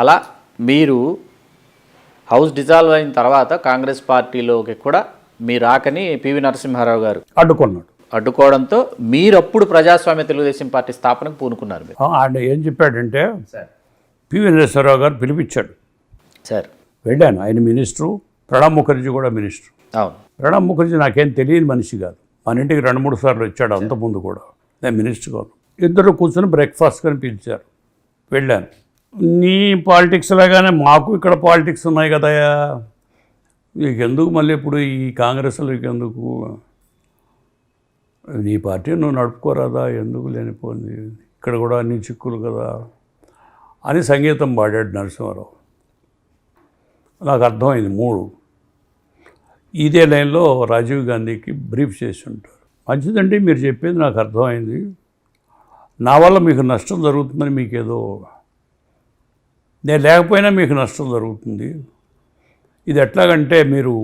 అలా మీరు house dissolve అయిన తర్వాత కాంగ్రెస్ పార్టీలోకి కూడా మీ రాకని పివి నరసింహారావు గారు అడ్డుకోవడంతో మీరప్పుడు ప్రజాస్వామ్య తెలుగుదేశం పార్టీ స్థాపనకు పూనుకున్నారు. మీరు ఆయన ఏం చెప్పాడంటే పివి నరసింహారావు గారు పిలిపించాడు సార్. వెళ్ళాను. ఆయన మినిస్టరు, ప్రణబ్ ముఖర్జీ కూడా మినిస్టర్. అవును. ప్రణబ్ ముఖర్జీ నాకేం తెలియని మనిషి కాదు. మన ఇంటికి 2-3 సార్లు వచ్చాడు అంతకుముందు కూడా. నేను మినిస్టర్ కాదు. ఇద్దరు కూర్చొని బ్రేక్ఫాస్ట్ అని పిలిచారు. వెళ్ళాను. నీ పాలిటిక్స్ లాగానే మాకు ఇక్కడ పాలిటిక్స్ ఉన్నాయి కదయా, నీకెందుకు మళ్ళీ ఇప్పుడు ఈ కాంగ్రెస్లోకి ఎందుకు, నీ పార్టీ నువ్వు నడుపుకోరాదా, ఎందుకు లేనిపోయింది, ఇక్కడ కూడా అన్ని చిక్కులు కదా అని సంగీతం పాడాడు నరసింహారావు. నాకు అర్థమైంది 3. ఇదే లైన్లో రాజీవ్ గాంధీకి బ్రీఫ్ చేసి ఉంటారు. మంచిదండి మీరు చెప్పేది నాకు అర్థమైంది, నా వల్ల మీకు నష్టం జరుగుతుందని మీకేదో, నేను లేకపోయినా మీకు నష్టం జరుగుతుంది. ఇది ఎట్లాగంటే మీరు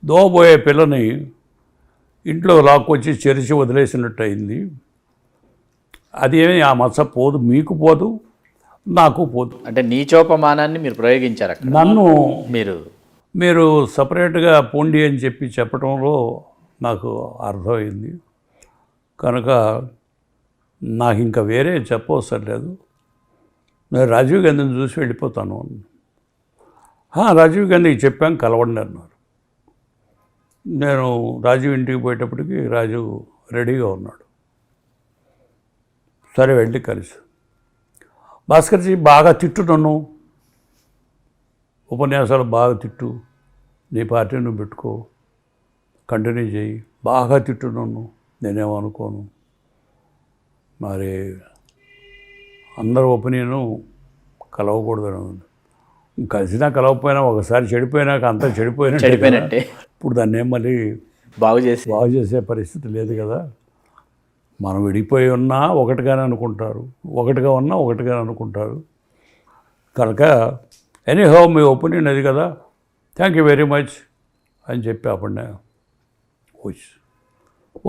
దోబోయే పిల్లని ఇంట్లో లాక్కొచ్చి చెరిచి వదిలేసినట్టు అయింది. అదేమి ఆ మచ్చ పోదు, మీకు పోదు, నాకు పోదు. అంటే నీచోపమానాన్ని మీరు ప్రయోగించారు. నన్ను మీరు సపరేట్గా పోండి అని చెప్పడంలో నాకు అర్థమైంది. కనుక నాకు ఇంకా వేరే చెప్పవసరం లేదు, నేను రాజీవ్ గాంధీని చూసి వెళ్ళిపోతాను. రాజీవ్ గాంధీకి చెప్పాం కలవండి అన్నారు. నేను రాజీవ్ ఇంటికి పోయేటప్పటికి రాజు రెడీగా ఉన్నాడు. సరే వెళ్ళి కలిసి, భాస్కర్జీ బాగా తిట్టు, నన్ను ఉపన్యాసాలు బాగా తిట్టు, నీ పార్టీ నువ్వు పెట్టుకో, కంటిన్యూ చేయి, బాగా తిట్టు నన్ను, నేనేమనుకోను. మరి అందరూ ఒపీనియను కలవకూడదని ఉంది. కలిసినా కలవకపోయినా ఒకసారి చెడిపోయినాక అంతా చెడిపోయినట్టే. ఇప్పుడు దాన్ని ఏం మళ్ళీ బాగు చేసే పరిస్థితి లేదు కదా. మనం విడిపోయి ఉన్నా ఒకటిగానే అనుకుంటారు, ఒకటిగా ఉన్నా ఒకటిగానే అనుకుంటారు. కనుక ఎనీహౌ మీ ఒపీనియన్ అది కదా, థ్యాంక్ యూ వెరీ మచ్ అని చెప్పి అప్పుడే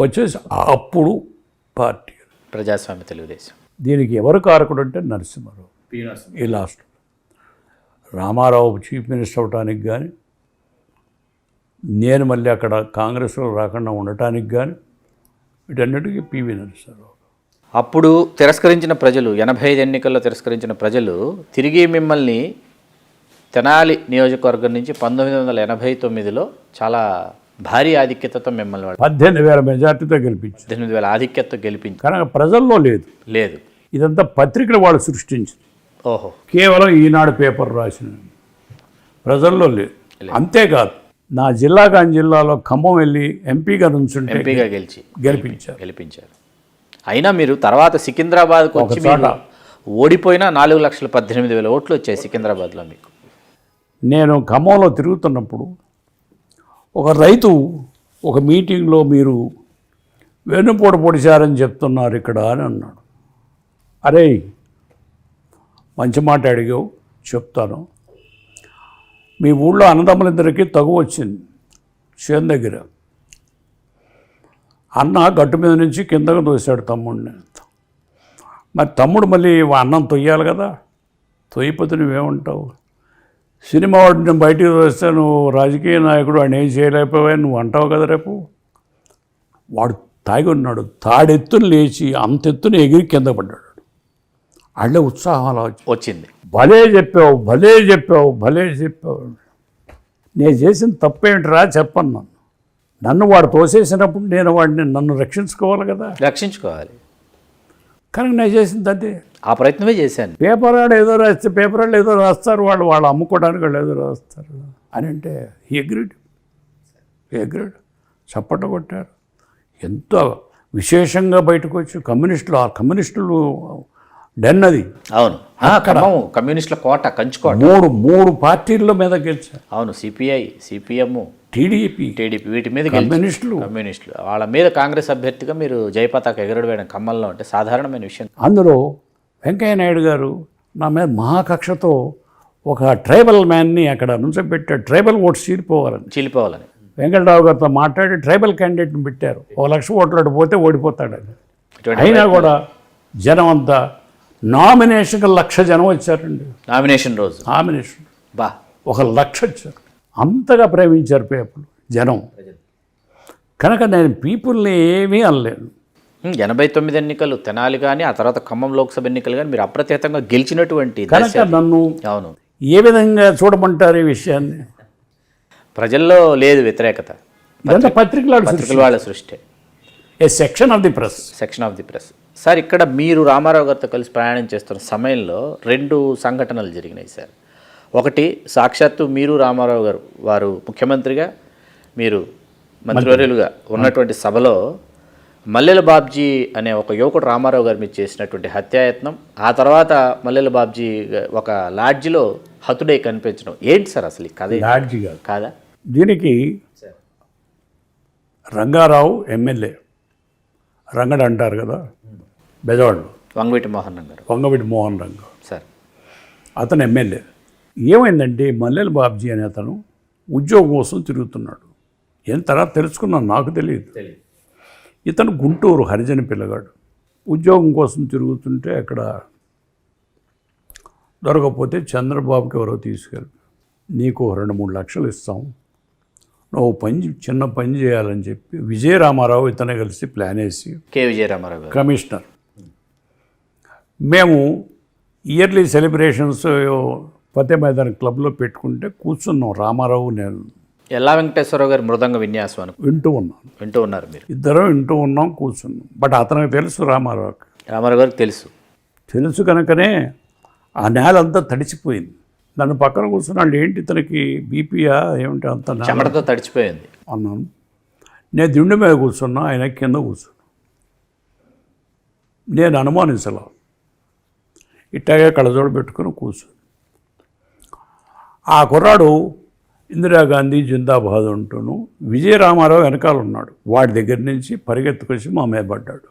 వచ్చేసి అప్పుడు పార్టీ ప్రజాస్వామ్య తెలుగుదేశం. దీనికి ఎవరు కారకుడు అంటే నరసింహారావు. ఈ లాస్ట్ రామారావు చీఫ్ మినిస్టర్ అవడానికి కానీ, నేను మళ్ళీ అక్కడ కాంగ్రెస్లో రాకుండా ఉండటానికి కానీ, వీటన్నిటికీ పివి నరసింహారావు. అప్పుడు తిరస్కరించిన ప్రజలు, 85 ఎన్నికల్లో తిరస్కరించిన ప్రజలు తిరిగి మిమ్మల్ని తెనాలి నియోజకవర్గం నుంచి 1989లో చాలా భారీ ఆధిక్యతతో మిమ్మల్ని 18,000 మెజార్టీతో గెలిపించారు. 18,000 ఆధిక్యతతో గెలిపించారు. కనుక ప్రజల్లో లేదు. ఇదంతా పత్రికలు వాళ్ళు సృష్టించింది. ఓహో. కేవలం ఈనాడు పేపర్ రాసిన, ప్రజల్లో లేదు. అంతేకాదు నా జిల్లాలో ఖమ్మం వెళ్ళి ఎంపీగా నుంచుంటే గెలిపించారు. అయినా మీరు తర్వాత సికింద్రాబాద్కు వచ్చి ఓడిపోయినా 4,18,000 ఓట్లు వచ్చాయి సికింద్రాబాద్లో మీకు. నేను ఖమ్మంలో తిరుగుతున్నప్పుడు ఒక రైతు ఒక మీటింగ్లో మీరు వెన్నుపోటు పొడిచారని చెప్తున్నారు ఇక్కడ అని అన్నాడు. అరే మంచి మాట అడిగావు, చెప్తాను. మీ ఊళ్ళో అన్నదమ్ములిద్దరికీ తగు వచ్చింది చేను దగ్గర. అన్న గట్టు మీద నుంచి కిందకు తోసాడు తమ్ముడిని. మరి తమ్ముడు మళ్ళీ అన్నం తొయ్యాలి కదా, తొయ్యిపోతే నువ్వేమంటావు? సినిమా వాడిని బయటికి వస్తే నువ్వు రాజకీయ నాయకుడు వాడిని ఏం చేయలేకపోయావు నువ్వు అంటావు కదా రేపు. వాడు తాగి ఉన్నాడు, తాడెత్తును లేచి అంతెత్తున ఎగిరి కింద పడ్డాడు. అళ్ళే ఉత్సాహం అలా వచ్చింది. భలే చెప్పావు. నేను చేసిన తప్పేమిటిరా చెప్పను. నన్ను వాడు తోసేసినప్పుడు నేను వాడిని నన్ను రక్షించుకోవాలి కదా. కనుక నేను చేసింది అదే, ఆ ప్రయత్నమే చేశాను. పేపర్ వాడు ఏదో రాస్తే పేపర్ వాళ్ళు ఏదో రాస్తారు, వాళ్ళు అమ్ముకోవడానికి వాళ్ళు ఏదో రాస్తారు అని అంటే ఎగ్రీడ్ చప్పట కొట్టారు. ఎంతో విశేషంగా బయటకు వచ్చి కమ్యూనిస్టులు డెన్ అది. అవును, కమ్యూనిస్టుల కోట, కంచుకోట. మూడు పార్టీల మీద గెలిచారు. అవును, సిపిఐ, సిపిఎం, టీడీపీ వీటి మీద కమ్యూనిస్టులు వాళ్ళ మీద కాంగ్రెస్ అభ్యర్థిగా మీరు జయపతాక ఎగరవేయడం ఖమ్మంలో అంటే సాధారణమైన విషయం. అందులో వెంకయ్య నాయుడు గారు నా మీద మహాకక్షతో ఒక ట్రైబల్ మ్యాన్ని అక్కడ నుంచోబెట్టాడు. ట్రైబల్ ఓట్స్ చీలిపోవాలని వెంకటరావు గారితో మాట్లాడి ట్రైబల్ క్యాండిడేట్ని పెట్టారు. 1,00,000 ఓట్లు పోతే ఓడిపోతాడని. అయినా కూడా జనం అంతా నామినేషన్కి 1,00,000 జనం వచ్చారండి. నామినేషన్ రోజు నామినేషన్ బా 1,00,000 వచ్చారు. అంతగా ప్రేమించారు పేపర్లు జనం. కనుక నేను పీపుల్ని ఏమీ అనలేను. 89 ఎన్నికలు తెనాలి కానీ ఆ తర్వాత ఖమ్మం లోక్సభ ఎన్నికలు కానీ మీరు అప్రతిహతంగా గెలిచినటువంటి కనుక దశ. నన్ను అవును, ఏ విధంగా చూడమంటారు ఈ విషయాన్ని? ప్రజల్లో లేదు వ్యతిరేకత, ఇదంతా పత్రికల పత్రికల వాళ్ళ సృష్టి, a section of the press. Section of the press. Sir, ఇక్కడ మీరు రామారావు గారితో కలిసి ప్రయాణం చేస్తున్న సమయంలో 2 సంఘటనలు జరిగినాయి సార్. ఒకటి, సాక్షాత్తు మీరు రామారావు గారు వారు ముఖ్యమంత్రిగా మీరు మంత్రివర్యులుగా ఉన్నటువంటి సభలో మల్లెల బాబ్జీ అనే ఒక యువకుడు రామారావు గారి మీద చేసినటువంటి హత్యాయత్నం, ఆ తర్వాత మల్లెల బాబ్జీ ఒక లాడ్జిలో హతుడై కనిపించడం, ఏంటి సార్ అసలు ఈ కథ? లాడ్జిగా కాదా? దీనికి రంగారావు ఎమ్మెల్యే, రంగడు అంటారు కదా బెజవాడు, వంగవీటి మోహన్ గారు. వంగవీటి మోహన్ రంగ సార్, అతను ఎమ్మెల్యే. ఏమైందంటే మల్లెల బాబ్జీ అనే అతను ఉద్యోగం కోసం తిరుగుతున్నాడు. ఏం తర్వాత తెలుసుకున్నాను, నాకు తెలియదు. ఇతను గుంటూరు హరిజన పిల్లగాడు. ఉద్యోగం కోసం తిరుగుతుంటే అక్కడ దొరకకపోతే చంద్రబాబుకి ఎవరో తీసుకెళ్ళి, నీకు 2-3 లక్షలు ఇస్తాం, నువ్వు చిన్న పని చేయాలని చెప్పి విజయరామారావు ఇతనే కలిసి ప్లాన్ వేసి, కె విజయరామారావు గారు కమిషనర్, మేము ఇయర్లీ సెలబ్రేషన్స్ ఫతే మైదాన్ క్లబ్లో పెట్టుకుంటే కూర్చున్నాం రామారావు నేను. ఎల్లా వెంకటేశ్వరరావు గారి మృదంగ విన్యాసం అని వింటూ ఉన్నారు మీరు. ఇద్దరం వింటూ ఉన్నాం, కూర్చున్నాం. బట్ అతనికి తెలుసు రామారావుకి. రామారావు గారికి తెలుసు కనుకనే ఆ నేలంతా తడిచిపోయింది. నన్ను పక్కన కూర్చున్నాడు, ఏంటి ఇతనికి బీపీయా ఏమిటి అంత చెమటతో తడిచిపోయింది అన్నాను. నేను దిండు మీద కూర్చున్నా, ఆయన కింద కూర్చున్నా. నేను అనుమానించలా, ఇట్టాగే కళ్ళజోడు పెట్టుకుని కూర్చుని. ఆ కుర్రాడు ఇందిరాగాంధీ జిందాబాద్ అంటూను విజయరామారావు వెనకాల ఉన్నాడు. వాడి దగ్గర నుంచి పరిగెత్తుకొచ్చి మా మీద పడ్డాడు.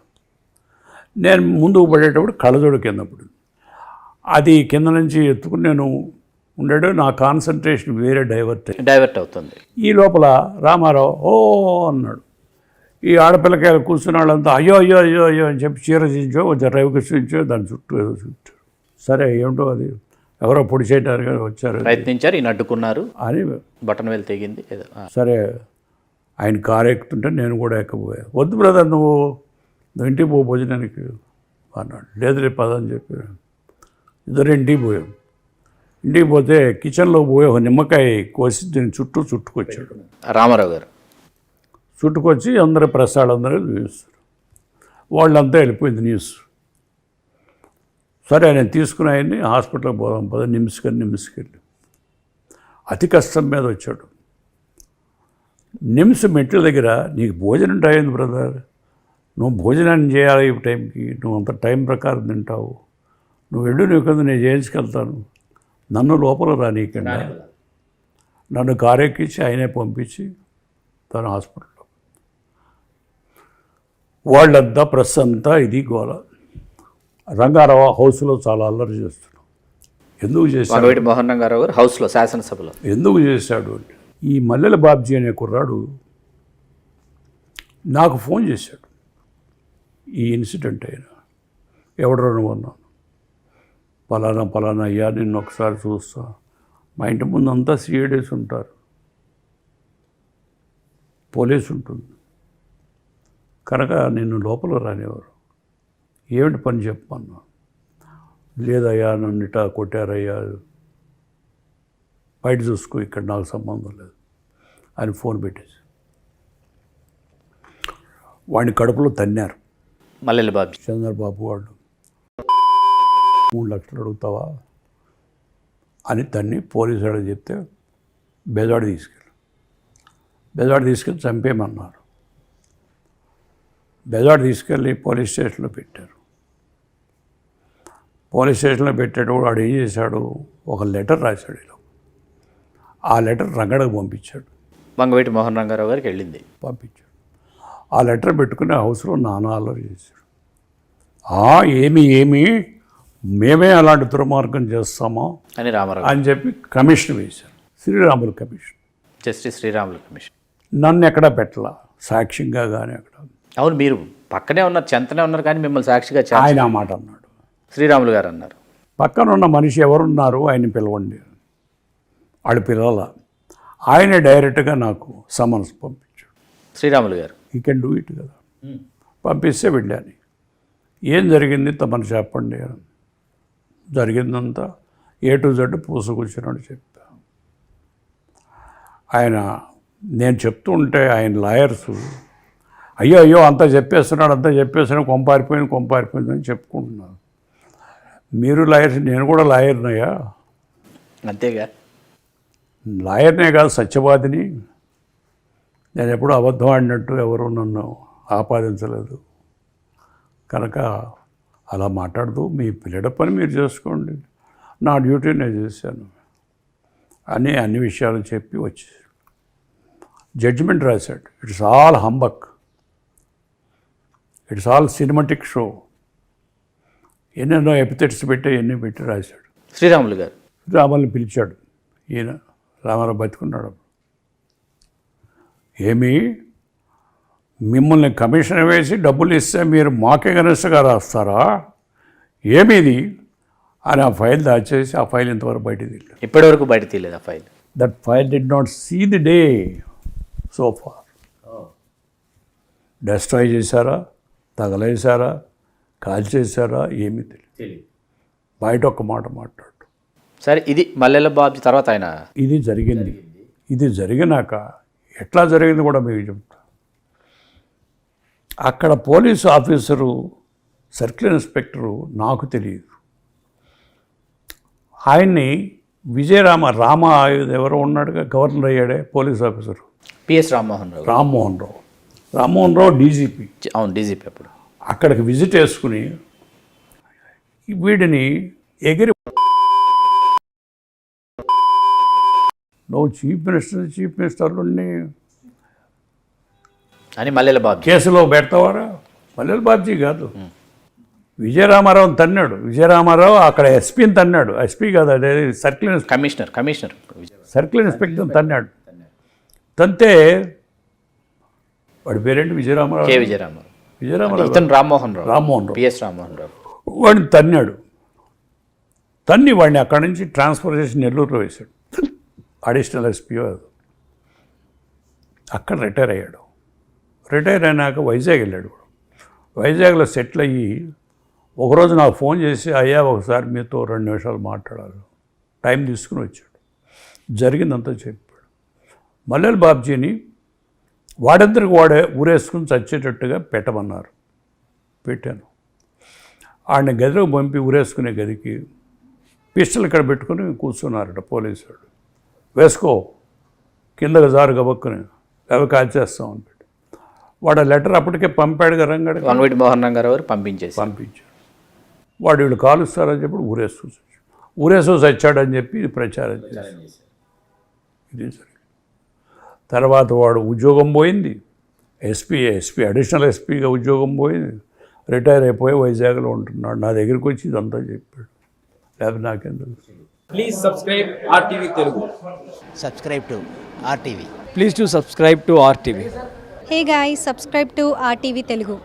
నేను ముందుకు పడేటప్పుడు కళ్ళజోడు కింద పడింది. అది కింద నుంచి ఎత్తుకుని నేను ఉండేడు, నా కాన్సన్ట్రేషన్ వేరే డైవర్ట్ అవుతుంది. ఈ లోపల రామారావు ఓ అన్నాడు. ఈ ఆడపిల్లకాయలు కూర్చున్న వాళ్ళంతా అయ్యో అయ్యో అయ్యో అయ్యో అని చెప్పి చీర చించో కొంచెం రైవుకి చించో దాని చుట్టూ ఏదో చుట్టారు. సరే ఏమిటో అది ఎవరో పొడి చేయటారు వచ్చారు, ప్రయత్నించారు, ఈయన అడ్డుకున్నారు అని బటన్ వేలు తెగింది ఏదో. సరే ఆయన కారు ఎక్కుతుంటే నేను కూడా ఎక్కబోయా. వద్దు బ్రదర్, నువ్వు ఇంటికి పో భోజనానికి అన్నాడు. లేదు రేపు పదని చెప్పి ఇద్దరు ఇంటికి పోయాం. ఇంటికి పోతే కిచెన్లో పోయి ఒక నిమ్మకాయ కోసి దీని చుట్టుకొచ్చాడు రామారావు గారు. చుట్టుకొచ్చి అందరూ ప్రసాదాలందరూ చూస్తారు. వాళ్ళంతా వెళ్ళిపోయింది న్యూస్. సరే నేను తీసుకుని ఆయన్ని హాస్పిటల్కి పోదాం నిమ్స్కెళ్ళి అతి కష్టం మీద వచ్చాడు. నిమ్స్ మెట్ల దగ్గర నీకు భోజనం టైం బ్రదర్, నువ్వు భోజనాన్ని చేయాలి ఈ టైంకి, నువ్వు అంత టైం ప్రకారం తింటావు, నువ్వు వెళ్ళు, నువ్వు కదా నేను చేయించుకెళ్తాను, నన్ను లోపల రానీయకుండా నన్ను కారెక్కించి ఆయనే పంపించి తను హాస్పిటల్లో. వాళ్ళంతా ప్రెస్ అంతా ఇది గోల. రంగారావు హౌస్లో చాలా అల్లరి చేస్తున్నాడు. ఎందుకు చేశాడు? మోహన్ రంగారావు గారు హౌస్లో శాసనసభలో ఎందుకు చేశాడు అంటే, ఈ మల్లెల బాబ్జీ అనే కుర్రాడు నాకు ఫోన్ చేశాడు. ఈ ఇన్సిడెంట్ అయినా ఎవడో ఉన్నాను, పలానా అయ్యా నిన్ను ఒకసారి చూస్తా, మా ఇంటి ముందు అంతా సిఐడీస్ ఉంటారు, పోలీసు ఉంటుంది కనుక నిన్ను లోపల రానివారు, ఏమిటి పని చెప్పమన్నా. లేదయ్యా నన్ను ఇటా కొట్టారయ్యా, బయట చూసుకో, ఇక్కడ నాకు సంబంధం లేదు అని ఫోన్ పెట్టేసి వాడిని కడుపులో తన్నారు. మల్లెల బాబు చంద్రబాబు వాళ్ళు 3 లక్షలు అడుగుతావా అని తన్ని పోలీసు వాడికి చెప్తే బెజవాడ తీసుకెళ్ళి చంపేయమన్నారు. బెజవాడ తీసుకెళ్ళి పోలీస్ స్టేషన్లో పెట్టారు. పోలీస్ స్టేషన్లో పెట్టేటప్పుడు వాడు ఏం చేశాడు, ఒక లెటర్ రాశాడు. ఇలా ఆ లెటర్ రంగడకు పంపించాడు. వంగవీటి మోహన్ రంగారావు గారికి వెళ్ళింది, పంపించాడు. ఆ లెటర్ పెట్టుకుని హౌస్లో నానా అల్లరి చేశాడు. ఏమి మేమే అలాంటి దుర్మార్గం చేస్తామో అని రామారావు అని చెప్పి కమిషన్ వేశారు, Sriramulu commission, justice Sriramulu commission. నన్ను ఎక్కడా పెట్టలా సాక్ష్యంగా కానీ అక్కడ. అవును, మీరు పక్కనే ఉన్నారు, చెంతనే ఉన్నారు, కానీ మిమ్మల్ని సాక్షిగా ఆయన ఆ మాట అన్నాడు. శ్రీరాములు గారు అన్నారు. పక్కన ఉన్న మనిషి ఎవరున్నారు ఆయన్ని పిలవండి. వాళ్ళు పిలవాల. ఆయనే డైరెక్ట్గా నాకు సమన్స్ పంపించాడు. శ్రీరాములు గారు ఈ కెన్ డూ ఇట్ కదా. పంపిస్తే వెళ్ళాను. ఏం జరిగింది తమను చెప్పండి. జరిగిందంతా A to Z పూసుకొచ్చినట్టు చెప్పా. ఆయన నేను చెప్తూ ఉంటే ఆయన లాయర్సు అయ్యో అంతా చెప్పేస్తున్నాడు కొంపారిపోయింది అని చెప్పుకుంటున్నారు. మీరు లాయర్స్, నేను కూడా లాయర్నయ్యా. అంతేగా, లాయర్నే కాదు సత్యవాదిని. నేను ఎప్పుడూ అబద్ధం ఆడినట్టు ఎవరు నన్ను ఆపాదించలేదు. కనుక అలా మాట్లాడుతూ మీ పిల్లల పని మీరు చేసుకోండి, నా డ్యూటీ నేను చేశాను అని అన్ని విషయాలు చెప్పి వచ్చి జడ్జిమెంట్ రాశాడు. It's all humbug, it's all cinematic show. ఎన్నెన్నో ఎపిథెట్స్ ఎన్ని పెట్టి రాశాడు. శ్రీరాములు గారు రామాన్ని పిలిచాడు. ఈయన రామారావు బతుకున్నాడు. ఏమి మిమ్మల్ని కమిషన్ వేసి డబ్బులు ఇస్తే మీరు మాకే గనెస్ట్గా రాస్తారా ఏమిది అని ఆ ఫైల్ దాచేసి ఆ ఫైల్ ఇంతవరకు బయటికి ఇప్పటివరకు బయట తీయలేదు ఆ file. That file did not see the day so far. Destroy చేశారా, తగలేశారా, కాల్ చేశారా ఏమీ తెలియదు. బయట ఒక్క మాట మాట్లాడు. సరే, ఇది మల్లెల బాబు తర్వాత ఆయన ఇది జరిగింది. ఇది జరిగినాక ఎట్లా జరిగింది కూడా మీకు చెప్తా. అక్కడ పోలీసు ఆఫీసరు సర్కిల్ ఇన్స్పెక్టరు నాకు తెలియదు. ఆయన్ని విజయరామ ఎవరో ఉన్నాడుగా, గవర్నర్ అయ్యాడే police officer PS Rammohan Rao DGP. అవును, డీజీపీ. అప్పుడు అక్కడికి విజిట్ వేసుకుని వీడిని ఎగిరి నువ్వు చీఫ్ మినిస్టర్ని అని మల్లెల బాబు కేసులో పెడతావారా? మల్లెల బాబ్జీ కాదు, విజయరామారావుని తన్నాడు. విజయరామారావు అక్కడ ఎస్పీని తన్నాడు. ఎస్పీ కాదు, అదే కమిషనర్ సర్కిల్ ఇన్స్పెక్టర్ తన్నాడు. తంతే వాడి పేరేంటి? విజయరామారావు రామ్మోహన్ రావు. వాడిని తన్నాడు. తన్ని వాడిని అక్కడి నుంచి ట్రాన్స్ఫర్ చేసి నెల్లూరులో వేశాడు. అడిషనల్ ఎస్పీ అక్కడ రిటైర్ అయ్యాడు. రిటైర్ అయినాక వైజాగ్ వెళ్ళాడు. వైజాగ్లో సెటిల్ అయ్యి ఒకరోజు నాకు ఫోన్ చేసి, అయ్యా ఒకసారి మీతో 2 నిమిషాలు మాట్లాడాలి. టైం తీసుకుని వచ్చాడు. జరిగిందంతా చెప్పాడు. మల్లెల బాబ్జీని వాడందరికి వాడే ఊరేసుకుని చచ్చేటట్టుగా పెట్టమన్నారు. పెట్టాను. ఆయన గదిలో పంపి ఊరేసుకునే గదికి పిస్టల్ ఇక్కడ పెట్టుకుని కూర్చున్నారట పోలీసు వాడు. వేసుకో, కిందకు జారు గబక్కుని అవి కాల్చేస్తాం అని పెట్టి వాడు ఆ లెటర్ అప్పటికే పంపాడు కదా వంగవీటి మోహన్ గారు పంపించాడు. వాడు వీళ్ళు కాలుస్తారని చెప్పి ఊరేసు చచ్చాడని చెప్పి ప్రచారం చేశాడు. ఇది జరిగింది. తర్వాత వాడు ఉద్యోగం పోయింది. ఎస్పీ అడిషనల్ ఎస్పీగా ఉద్యోగం పోయింది. రిటైర్ అయిపోయి వైజాగ్లో ఉంటున్నాడు. నా దగ్గరికి వచ్చి ఇదంతా చెప్పాడు. లేకపోతే నాకేం తెలుసు. Please subscribe RTV Telugu. Subscribe to RTV. Please do subscribe to RTV. Hey guys, subscribe to RTV Telugu.